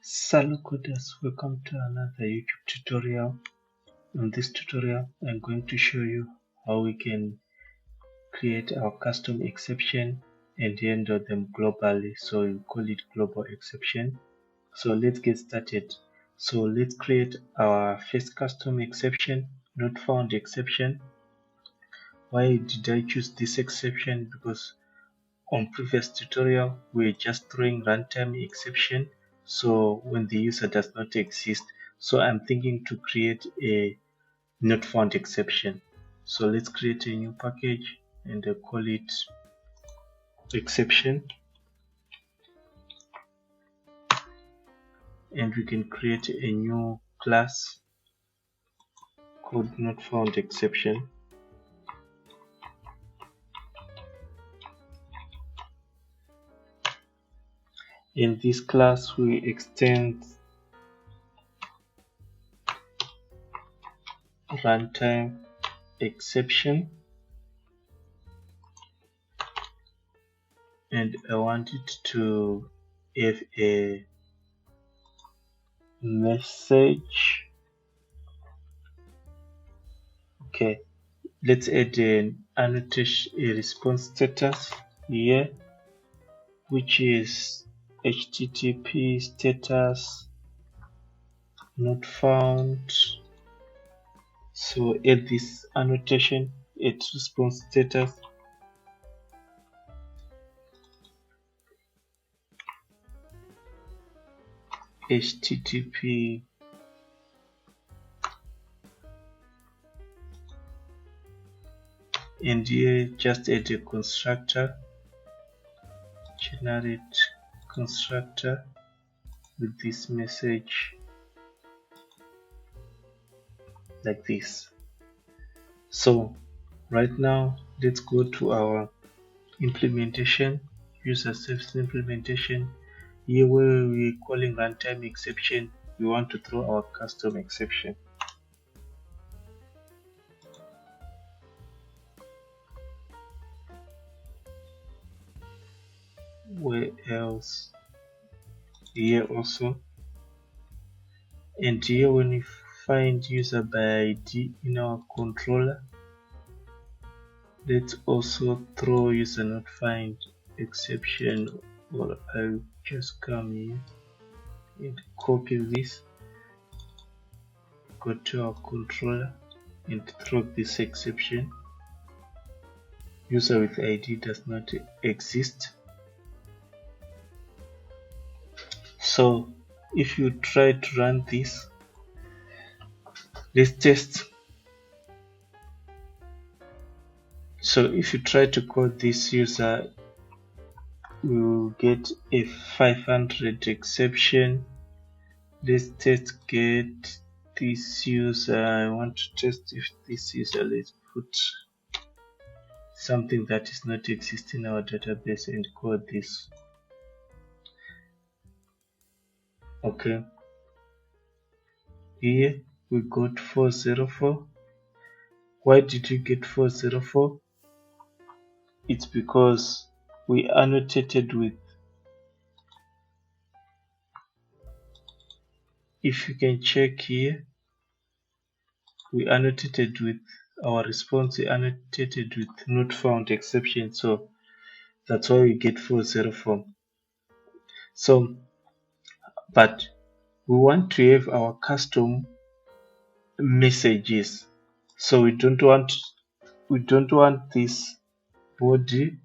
Hello coders, welcome to another YouTube tutorial. In this tutorial, I'm going to show you how we can create our custom exception and handle them globally. So we call it global exception. So let's get started. So let's create our first custom exception, not found exception. Why did I choose this exception? Because on previous tutorial, we're just throwing runtime exception. So when the user does not exist, so I'm thinking to create a not found exception. So let's create a new package and call it exception. And we can create a new class called not found exception. In this class, we extend runtime exception, and I want it to have a message. Okay, let's add an annotation, a response status here, which is HTTP status not found. So add this annotation, add response status. HTTP and here just add a constructor, generate constructor with this message like this. So right now let's go to our implementation, user service implementation. Here where we're calling runtime exception, we want to throw our custom exception. Where else? Here also. And here when we find user by ID in our controller, let's also throw user not find exception, or I'll just come here and copy this, go to our controller and throw this exception. User with ID does not exist. So if you try to run this, let's test. So if you try to call this user, we will get a 500 exception. Let's test get this user. I want to test if this user, let's put something that is not existing in our database and call this. Okay, here we got 404. Why did we get 404? It's because we annotated with, if you can check here, we annotated with our response, we annotated with not found exception, so that's why we get 404. So but we want to have our custom messages, so we don't want this body.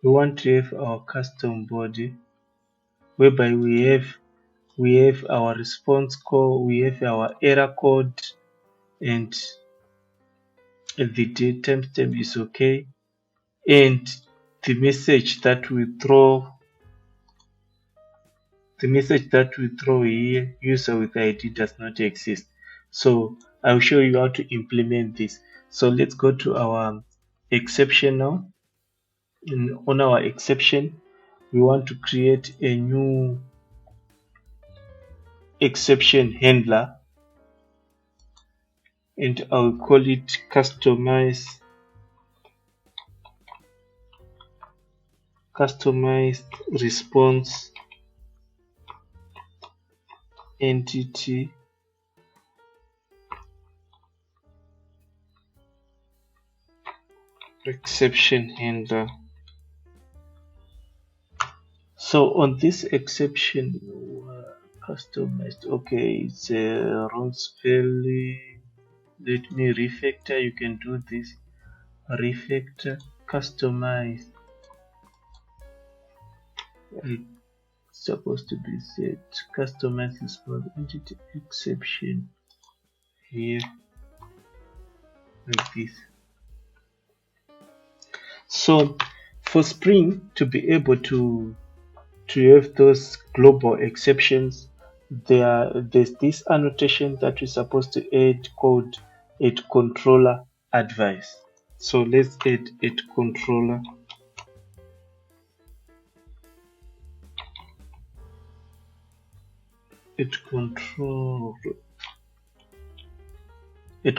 We want to have our custom body whereby we have our response code, we have our error code, and the timestamp is okay, and the message that we throw here, user with ID does not exist. So I'll show you how to implement this. So let's go to our exception now. On our exception, we want to create a new exception handler, and I'll call it customize customized response entity exception handler. So on this exception, customized, okay, it's a wrong spelling. Let me refactor. You can do this. Refactor, customize. It's supposed to be set. Customize response entity exception here, like this. So for Spring to be able to have those global exceptions, there's this annotation that we're supposed to add called add controller advice. So let's add controller.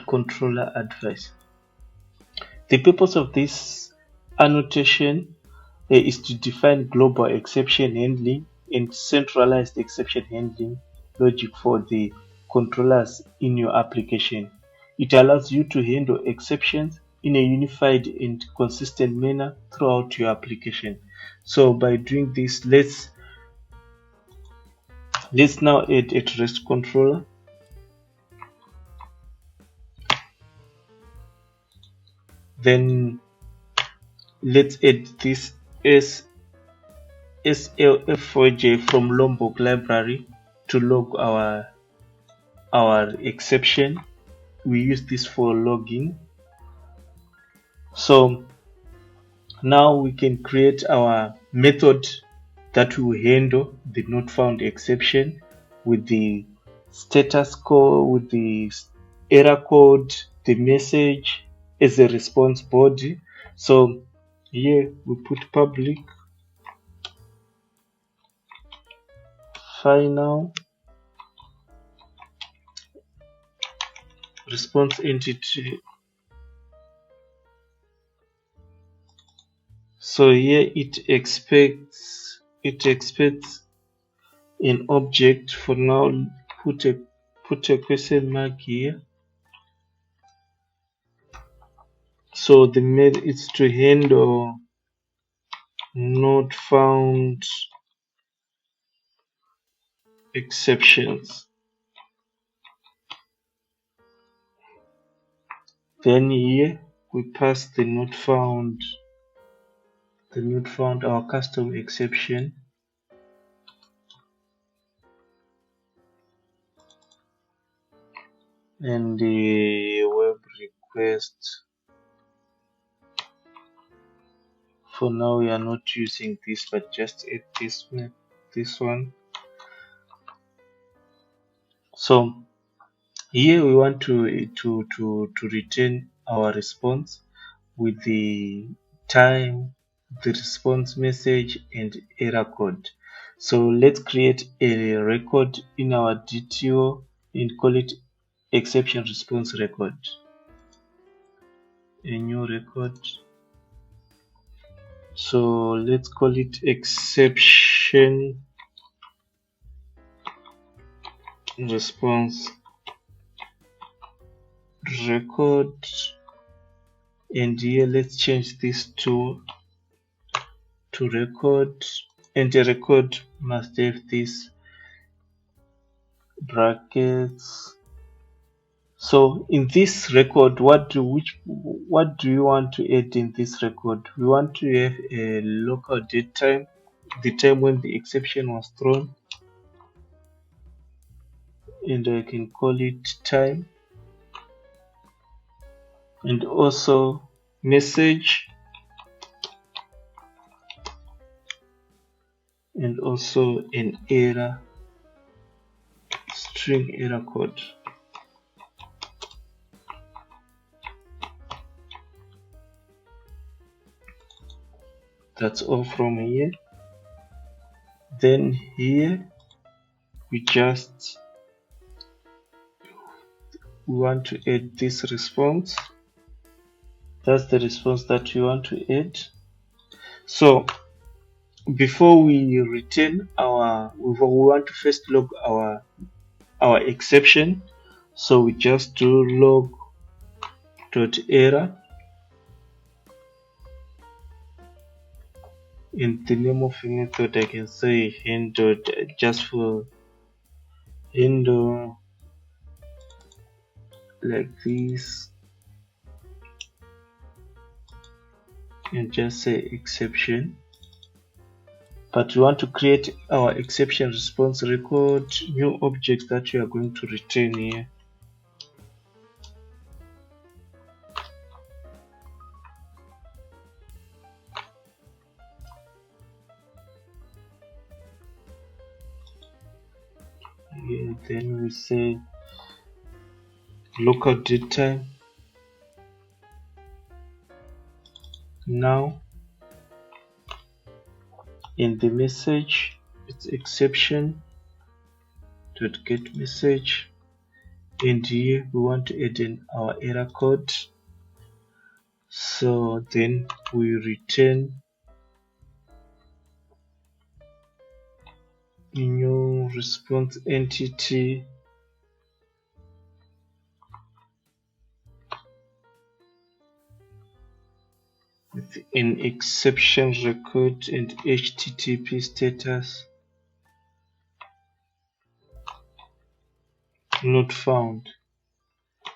Controller advice. The purpose of this annotation is to define global exception handling and centralized exception handling logic for the controllers in your application. It allows you to handle exceptions in a unified and consistent manner throughout your application. So by doing this, let's now add a REST controller. Then let's add this SLF4J from Lombok library to log our exception. We use this for logging. So now we can create our method that will handle the not found exception with the status code, with the error code, the message as a response body. So here we put public final response entity. So here it expects an object. For now, put a question mark here. So the method is to handle not found exceptions. Then here we pass the not found our custom exception. And the web request. For now we are not using this, but just add this one. So here we want to return our response with the time, the response message, and error code. So let's create a record in our DTO and call it exception response record. A new record. So let's call it exception response record, and here let's change this to record, and the record must have these brackets. So in this record, what do we want to add in this record? We want to have a local date time, the time when the exception was thrown, and I can call it time, and also message, and also an error, string error code. That's all from here. Then here we want to add this response. That's the response that we want to add. So before we return we want to first log our exception. So we just do log dot error. In the name of the method, I can say handle, just for handle like this, and just say exception. But we want to create our exception response record, new object that we are going to return here. And then we say local data now. In the message, it's exception dot get message, and here we want to add in our error code. So then we return new response entity with an exception record and HTTP status not found.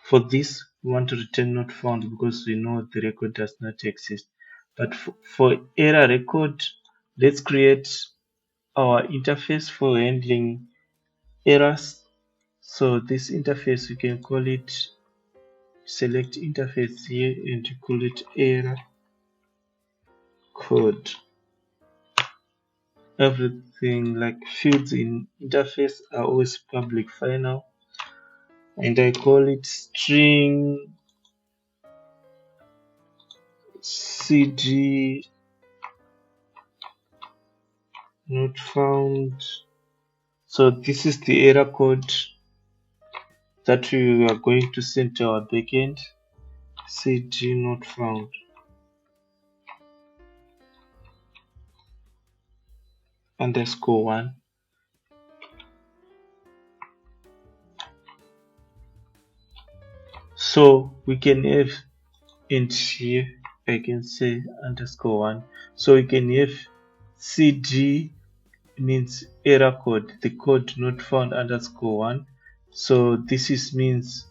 For this, we want to return not found because we know the record does not exist. But for error record, let's create our interface for handling errors. So this interface, we can call it, select interface here and call it error code. Everything like fields in interface are always public final, and I call it string cd not found. So this is the error code that we are going to send to our backend. Cd not found. _1. So we can have int here, I can say _1. So we can have cd means error code, the code not found _1. So this means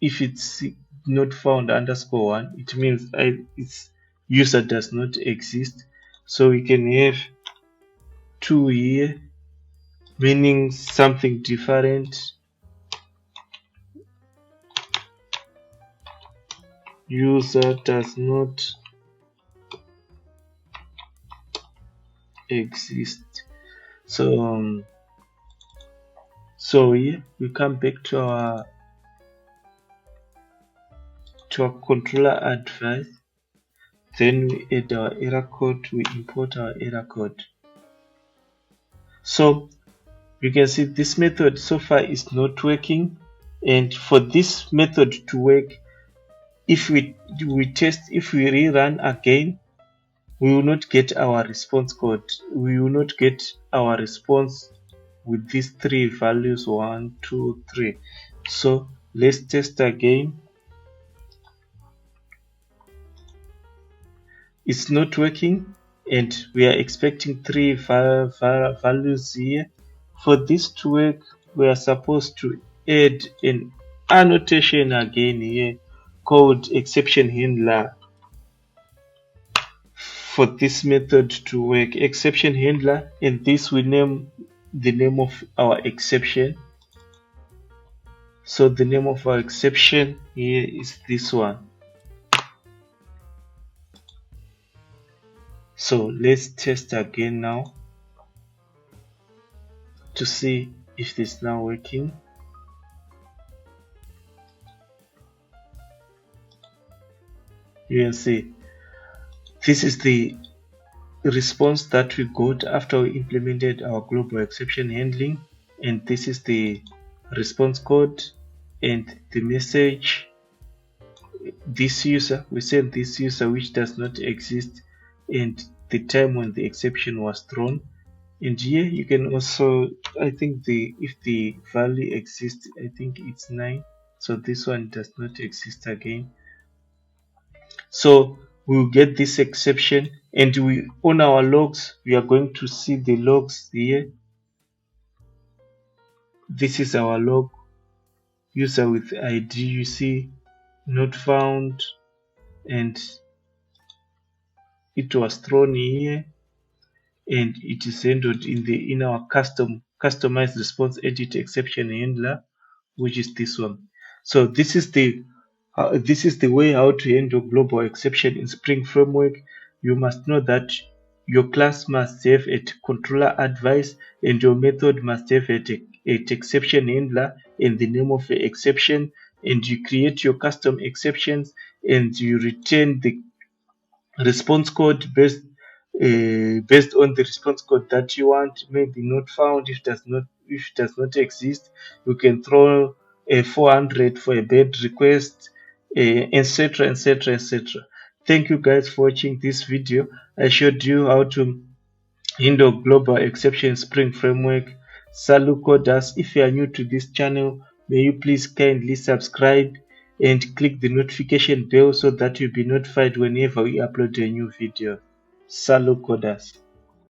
if it's not found _1, it means its user does not exist. So we can have 2 here, meaning something different. User does not exist. So here we come back to our controller advice. Then we add our error code, we import our error code. So you can see this method so far is not working, and for this method to work, if we rerun again, we will not get our response code. We will not get our response with these 3 values, 1, 2, 3. So let's test again. It's not working, and we are expecting 3 values here. For this to work, we are supposed to add an annotation again here called exception handler. For this method to work, exception handler, and this we name the name of our exception. So the name of our exception here is this one. So let's test again now to see if this is now working. You can see this is the response that we got after we implemented our global exception handling, and this is the response code and the message. This user, we send this user which does not exist, and the time when the exception was thrown. And here you can also, I think if the value exists, I think it's 9. So this one does not exist again. So we'll get this exception, and we on our logs we are going to see the logs here. This is our log, user with ID, you see, not found, and it was thrown here, and it is handled in our customized response edit exception handler, which is this one. So this is the way how to handle global exception in Spring Framework. You must know that your class must have a controller advice, and your method must have a exception handler and the name of the exception, and you create your custom exceptions, and you return the response code based on the response code that you want. Maybe not found. If it does not exist, you can throw a 400 for a bad request, etc, etc, etc. Thank you guys for watching this video. I showed you how to handle global exception Spring Framework. Salut coders. If you are new to this channel, may you please kindly subscribe and click the notification bell so that you'll be notified whenever we upload a new video. Salut coders.